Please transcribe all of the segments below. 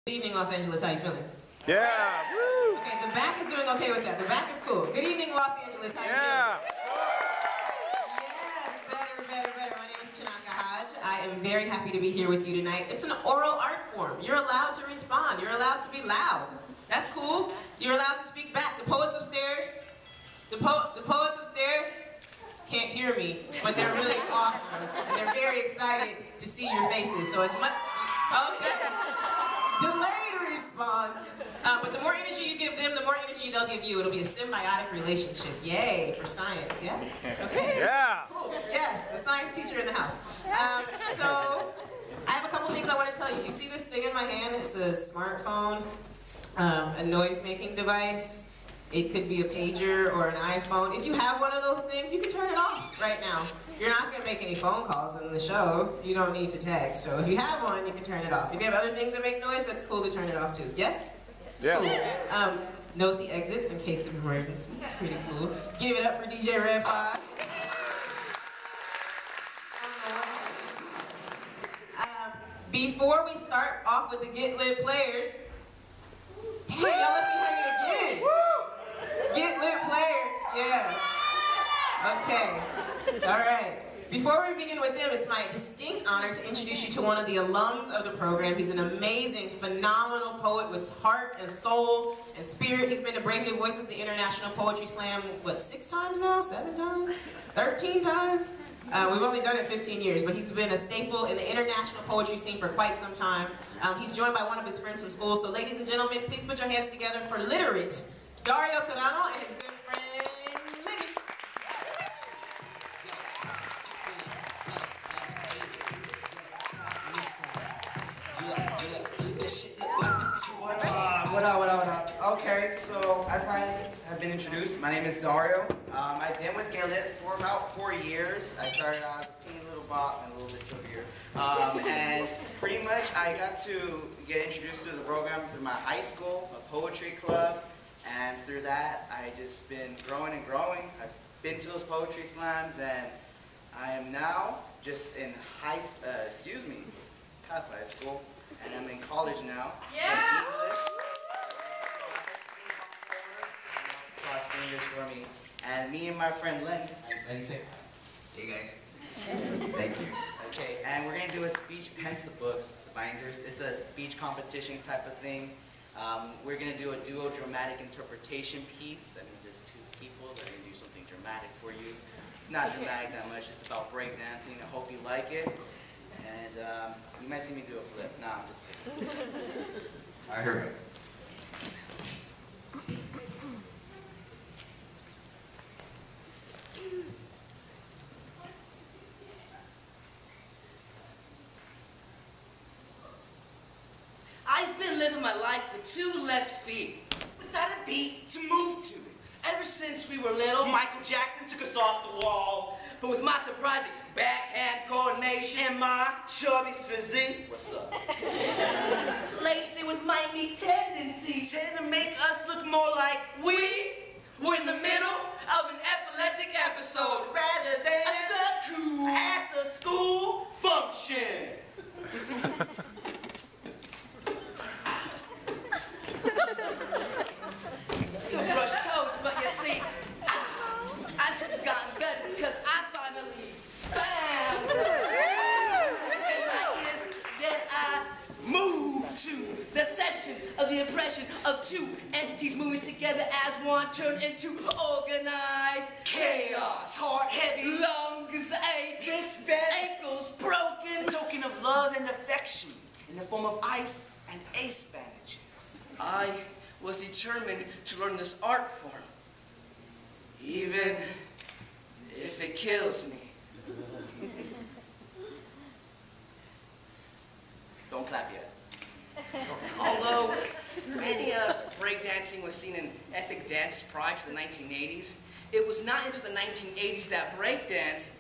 Good evening, Los Angeles. How you feeling? Yeah. Woo. Okay, the back is doing okay with that. The back is cool. Good evening, Los Angeles. How you feeling? Yes, better. My name is Chinaka Hodge. I am very happy to be here with you tonight. It's an oral art form. You're allowed to respond. You're allowed to be loud. That's cool. You're allowed to speak back. The poets upstairs, the poets upstairs can't hear me, but they're really awesome. And they're very excited to see your faces. So it's much, okay. Delayed response. But the more energy you give them, the more energy they'll give you. It'll be a symbiotic relationship. Yay, for science, yeah? Okay. Yeah. Cool. Yes, the science teacher in the house. So, I have a couple things I want to tell you. You see this thing in my hand? It's a smartphone, a noise-making device. It could be a pager or an iPhone. If you have one of those things, you can turn it off right now. You're not going to make any phone calls in the show. You don't need to text. So if you have one, you can turn it off. If you have other things that make noise, that's cool to turn it off too. Yes? Yeah. Cool. Note the exits in case of emergency. It's pretty cool. Give it up for DJ Red 5. Before we start off with the Get Lit players, damn, y'all left me hanging again. Get Lit players, yeah. Okay, all right. Before we begin with them, it's my distinct honor to introduce you to one of the alums of the program. He's an amazing, phenomenal poet with heart and soul and spirit. He's been to Brave New Voices, the International Poetry Slam, what, 6 times now? 7 times? 13 times? We've only done it 15 years, but he's been a staple in the international poetry scene for quite some time. He's joined by one of his friends from school. So ladies and gentlemen, please put your hands together for literate Dario and his good friend, Liddy. What up? Okay, so as I have been introduced, my name is Dario. I've been with Get Lit for about 4 years. I started out as a teeny little bop and a little bit chubbier. And pretty much I got to get introduced to the program through my high school, a poetry club, and through that I just been growing and growing. I've been to those poetry slams, and I am now just in past high school, and I'm in college now. Yeah! English. Cross fingers for me. And me and my friend Len, say hi. Hey guys. Thank you. Okay, and we're gonna do a speech, hence the books, the binders. It's a speech competition type of thing. We're gonna do a duo dramatic interpretation piece. That means there's 2 people that are gonna do something dramatic for you. It's not dramatic that much, it's about breakdancing. I hope you like it. And you might see me do a flip. Nah, I'm just kidding. Alright, here we go. I've been living my life with 2 left feet, without a beat to move to. Ever since we were little, Michael Jackson took us off the wall. But with my surprising backhand coordination and my chubby physique, what's up? Laced in with my unique tendencies, tend to make us look more like we're in the middle of an epileptic episode, rather than the cool after school function. You brush toes, but you see, I've just gotten good because I finally found in my ears that I moved to the session of the impression of 2 entities moving together as one, turned into organized chaos. Heart heavy, lungs ache, this bad, ankles broken. A token of love and affection in the form of ice and ace bandages. I was determined to learn this art form, even if it kills me. Don't clap yet. Although many breakdancing was seen in ethnic dances prior to the 1980s, it was not until the 1980s that breakdance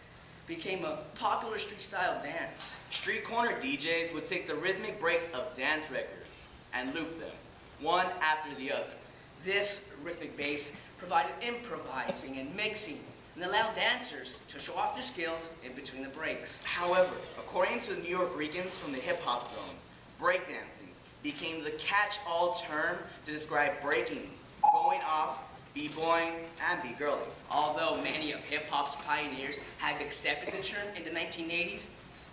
became a popular street-style dance. Street corner DJs would take the rhythmic breaks of dance records and loop them, one after the other. This rhythmic bass provided improvising and mixing and allowed dancers to show off their skills in between the breaks. However, according to the New York Ricans from the hip-hop zone, breakdancing became the catch-all term to describe breaking, going off, b-boying, and b-girling. Although many of hip-hop's pioneers have accepted the term in the 1980s,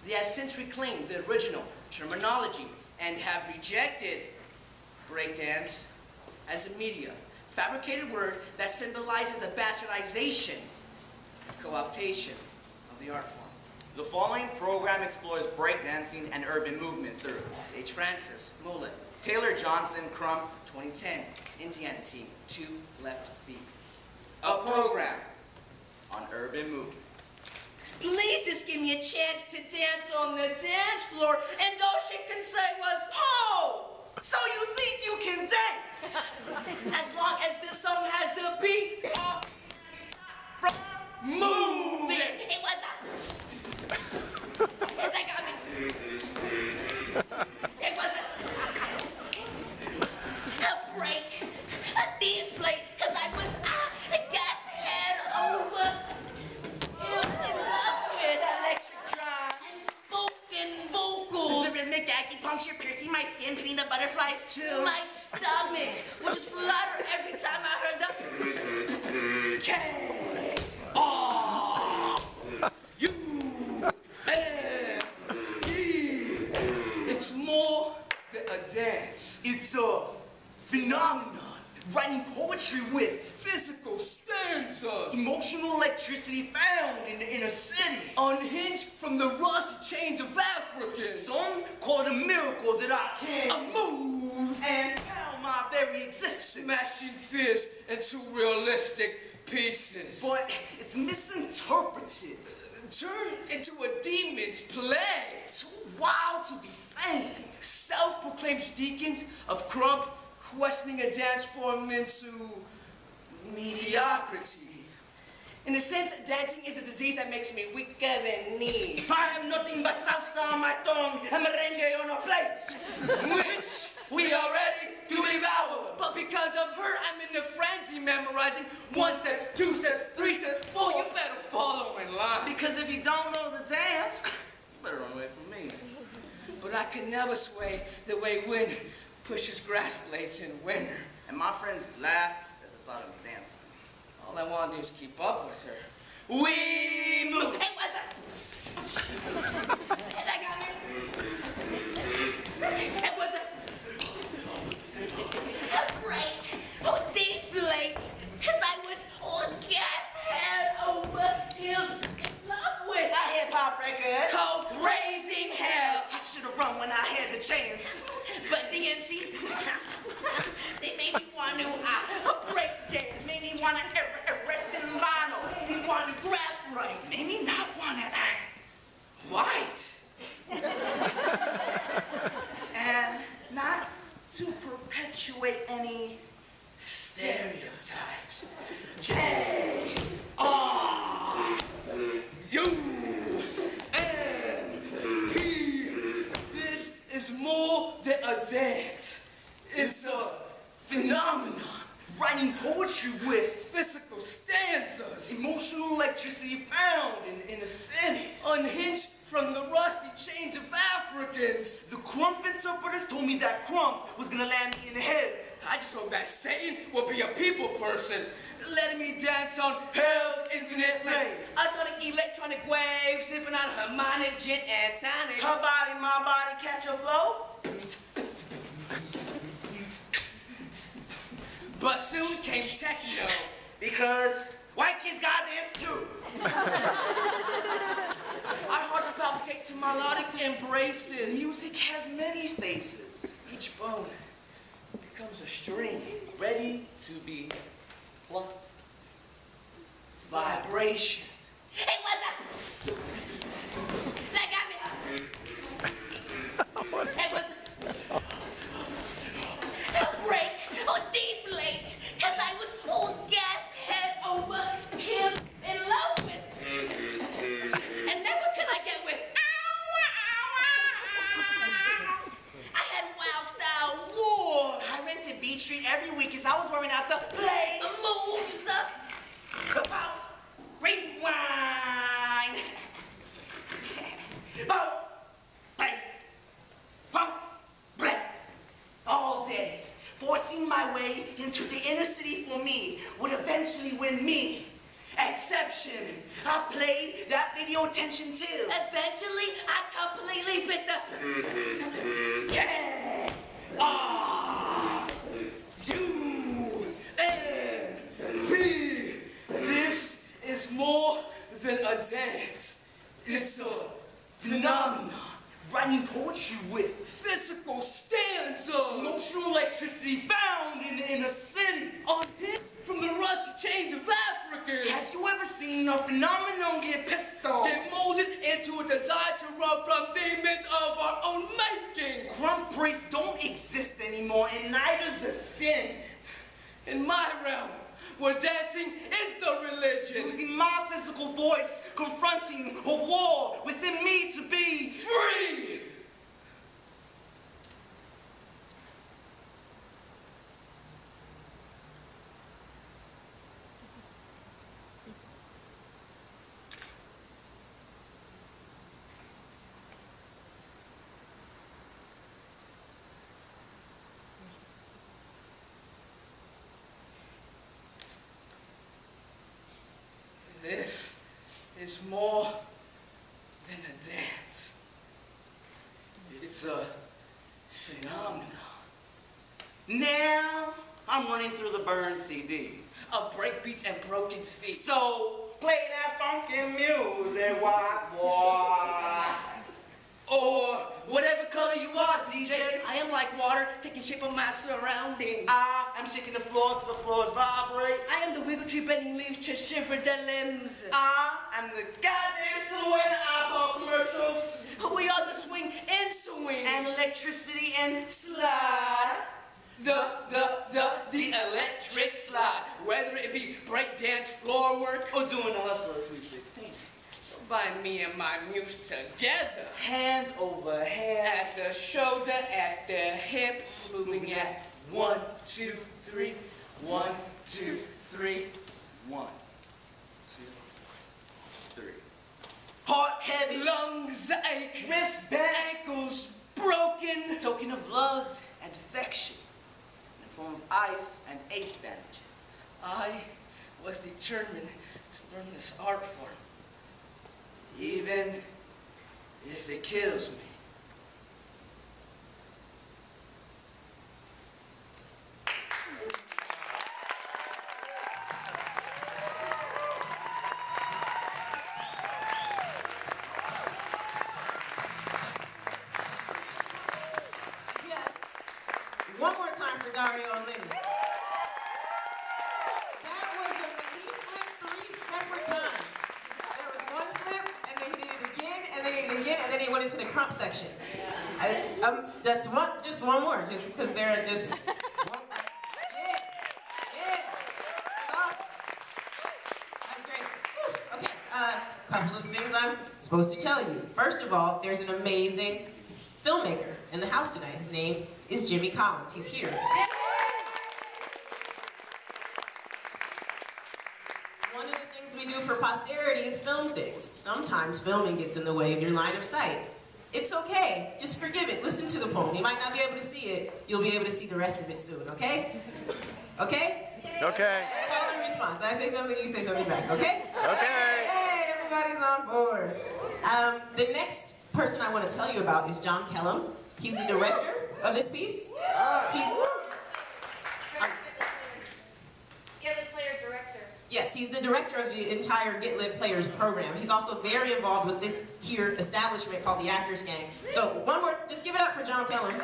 they have since reclaimed the original terminology and have rejected breakdance as a media, fabricated word that symbolizes the bastardization and co-optation of the art form. The following program explores breakdancing and urban movement through Sage Francis, Mullet, Taylor Johnson, Crump, 2010, Indiana team, 2 left feet. a program on urban movement. Please just give me a chance to dance on the dance floor, and all she can say was, "Ho! So you think you can dance? As long as this song has a beat, from moving." It was they got me. It was a break, a deflate, because I was gassed head over. In love with electric drums and spoken vocals. The rhythmic acupuncture piercing my skin, putting the butterflies too. My stomach would just flutter every time I heard the K. R. U. N. E. It's more than a dance. It's a phenomenon. Writing poetry with Physical stanzas. emotional electricity found in the inner city. Unhinged from the rusty chains of Africans. Some call it a miracle that I can A move. and pound my very existence. Smashing fears into realistic pieces. But it's misinterpreted. Turn into a demon's play. Too wild to be sane. Self-proclaimed deacons of Crump questioning a dance form into mediocrity. In a sense, dancing is a disease that makes me weaker than need. I have nothing but salsa on my tongue and merengue on a plate. Which we are ready to devour. But because of her, I'm in the frenzy memorizing 1 step, 2 step, 3 step, 4. You better follow in line. Because if you don't know the dance, you better run away from me. But I can never sway the way wind pushes grass blades in winter. And my friends laugh at the thought of me dancing. All I want to do is keep up with her. We move. Hey, what's up? Hey, that got me. Hey, what's up? A break. Oh, deflate. Because I was all gassed head over heels in love with A hip-hop record. cold raising hell. I should have run when I had the chance. But the MCs, they made me want to break dance. Made me want to arrest in vinyl. Made me want to grab right. Made me not want to act white. And not to perpetuate any Stereotypes. J. R. U. N. P. This is more than a dance. It's a phenomenon. Writing poetry with Physical stanzas. emotional electricity found in the cities. Unhinged from the rusty chains of Africans. The Crump interpreters told me that Crump was gonna land me in the head. I just hope that Satan will be a people person, letting me dance on hell's infinite flames. I sonic electronic waves, sipping on harmonic, gin, and tonic. Her body, my body, catch a flow. But soon came techno. Because white kids gotta dance too. Our hearts palpitate to melodic embraces. Music has many faces. Each bone becomes a string. Ready to be plucked. Vibrations. Hey, what's up? That got me. Hey, what's up? A break or deflate, cause I was all gassed head over heels in love with. And then what can I get with? I had wild style wars. I rented Beach Street every week as I was wearing out the play. The moves. The bounce. Rewind. Bounce. Play. Bounce. Play. day, forcing my way into the inner city for me would eventually win me. Exception. I played that video attention too. Eventually, I completely bit the... Yeah. Ah. You and me. This is more than a dance. It's a phenomenon. Writing poetry with physical stanzas. Emotional electricity found in the inner city. Unhinged from the rusty chains of Africans. Have you ever seen a phenomenon get pistol? Get molded into a desire to run from demons of our own making. Crumb priests don't exist anymore, and neither does sin. In my realm, where dancing is the religion. Using my physical voice, confronting a war within me to be free. This is more than a dance. It's a phenomenon. Now, I'm running through the burned CDs of breakbeats and broken feet. So, play that funky music, white boy. Or whatever color you are, DJ. I am like water, taking shape of my surroundings. I am shaking the floor till the floors vibrate. I am the wiggle tree bending leaves to shiver the limbs. I am the goddamn silhouette of iPod commercials. We are the swing and swing. And electricity and slide. The electric slide. Whether it be breakdance, floor work, or doing the hustle of Sweet 16. Find me and my muse together. Hand over hand. At the shoulder, at the hip. Moving at 1, 2, 3. 1, 2, 3. 1, 2, 3. Heart heavy. Lungs ache. Wrist bent. Ankles broken. A token of love and affection. In the form of ice and ace bandages. I was determined to learn this art form. Even if it kills me. Yes. One more time for Dario and Lindy. That was he flipped 3 separate times. There was one flip, and then he did it again, and then he did it again, and then he went into the crump section. Just one more, just because they're just. That's great. Okay, couple of things I'm supposed to tell you. First of all, there's an amazing filmmaker in the house tonight. His name is Jimmy Collins. He's here. One of the things we do for posterity is film things. Sometimes filming gets in the way of your line of sight. It's okay. Just forgive it. Listen to the poem. You might not be able to see it. You'll be able to see the rest of it soon, okay? Okay? Okay. Call and response. I say something, you say something back, okay? Okay. Hey, everybody's on board. The next person I want to tell you about is John Kellum. He's the director of this piece. Yes, he's the director of the entire Get Lit Players program. He's also very involved with this here establishment called the Actors Gang. So one more, just give it up for John Kellum.